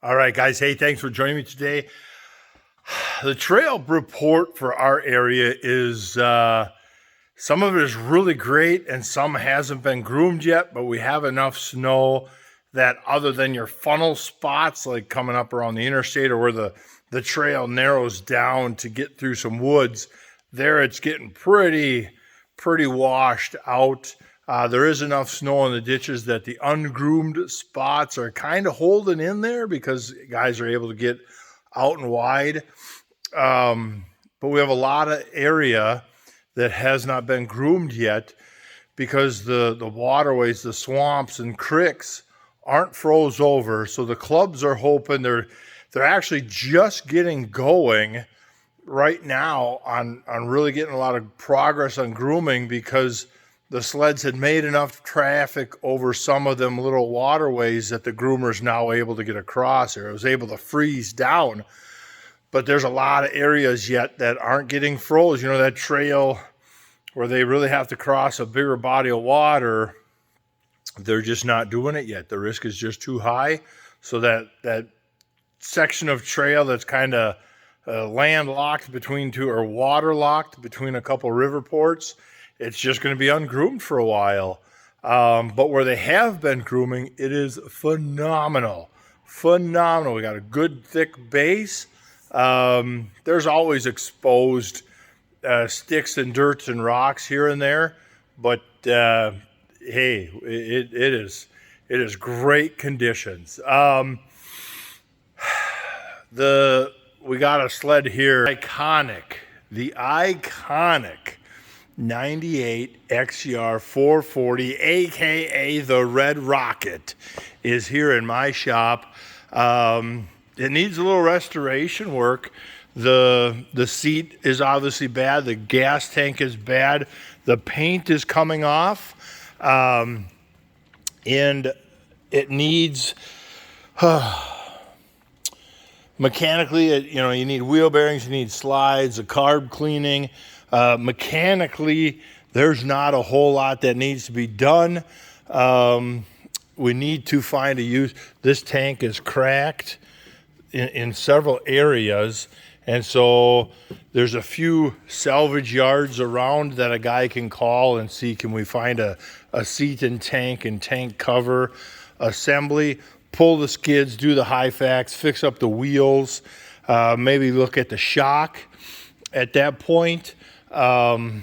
All right, guys. Hey, thanks for joining me today. The trail report for our area is some of it is really great and some hasn't been groomed yet, but we have enough snow that other than your funnel spots, like coming up around the interstate or where the trail narrows down to get through some woods, there it's getting pretty washed out. There is enough snow in the ditches that the ungroomed spots are kind of holding in there because guys are able to get out and wide. But we have a lot of area that has not been groomed yet because the waterways, the swamps and creeks aren't froze over. So the clubs are hoping they're actually just getting going right now on really getting a lot of progress on grooming because the sleds had made enough traffic over some of them little waterways that the groomer's now able to get across, or it was able to freeze down. But there's a lot of areas yet that aren't getting froze. You know, that trail where they really have to cross a bigger body of water, they're just not doing it yet. The risk is just too high. So that section of trail that's kind of landlocked between two, or waterlocked between a couple river ports, it's just going to be ungroomed for a while. But where they have been grooming, it is phenomenal. Phenomenal. We got a good thick base. There's always exposed sticks and dirts and rocks here and there, but hey, it is great conditions. We got a sled here, the iconic 98 XCR 440, aka the Red Rocket, is here in my shop. It needs a little restoration work. The seat is obviously bad. The gas tank is bad. The paint is coming off, and it needs mechanically. You need wheel bearings. You need slides, a carb cleaning. Mechanically, there's not a whole lot that needs to be done. We need to find a use. This tank is cracked in several areas, and so there's a few salvage yards around that a guy can call and see, can we find a seat and tank cover assembly, pull the skids, do the high facts, fix up the wheels, maybe look at the shock at that point, and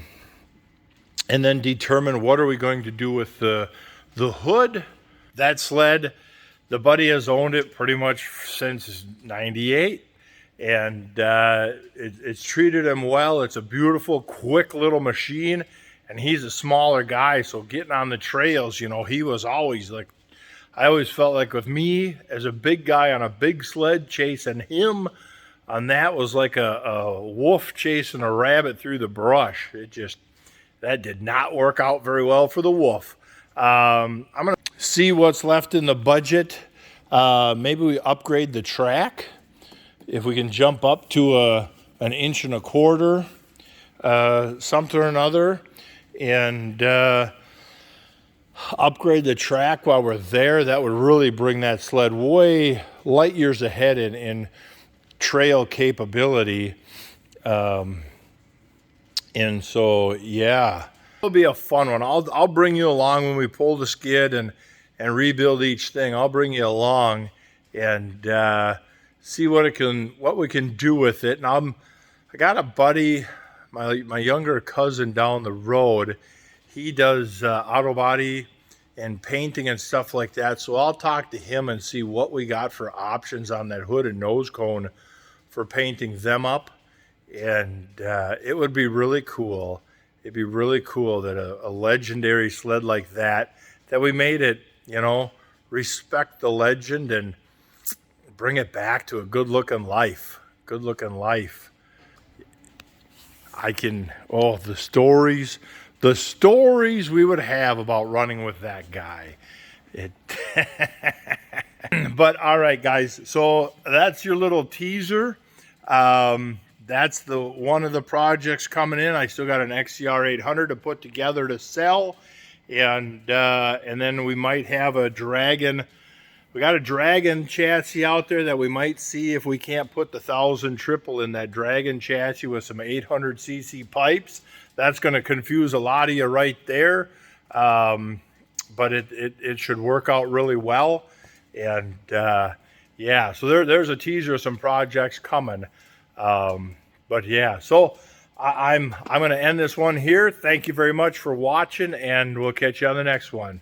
then determine what are we going to do with the hood. That sled, the buddy has owned it pretty much since '98, and it's treated him well. It's a beautiful, quick little machine, and he's a smaller guy, so getting on the trails, he was always like, I always felt like with me as a big guy on a big sled chasing him on that was like a wolf chasing a rabbit through the brush. That did not work out very well for the wolf. I'm gonna see what's left in the budget. Maybe we upgrade the track. If we can jump up to an 1.25 inches, something or another, and upgrade the track while we're there, that would really bring that sled way light years ahead in trail capability. And so, yeah, it'll be a fun one. I'll bring you along when we pull the skid and rebuild each thing. I'll bring you along and see what we can do with it. And I got a buddy, my younger cousin down the road. He does auto body and painting and stuff like that. So I'll talk to him and see what we got for options on that hood and nose cone for painting them up. And it would be really cool. It'd be really cool that a legendary sled like that we made it, respect the legend and bring it back to a good looking life. The stories we would have about running with that guy. But all right, guys, so that's your little teaser. That's one of the projects coming in. I still got an XCR 800 to put together to sell, and then we might have a Dragon We got a Dragon chassis out there that we might see if we can't put the 1000 triple in that Dragon chassis with some 800cc pipes. That's going to confuse a lot of you right there, but it should work out really well. And yeah, so there's a teaser of some projects coming. But yeah, so I'm going to end this one here. Thank you very much for watching, and we'll catch you on the next one.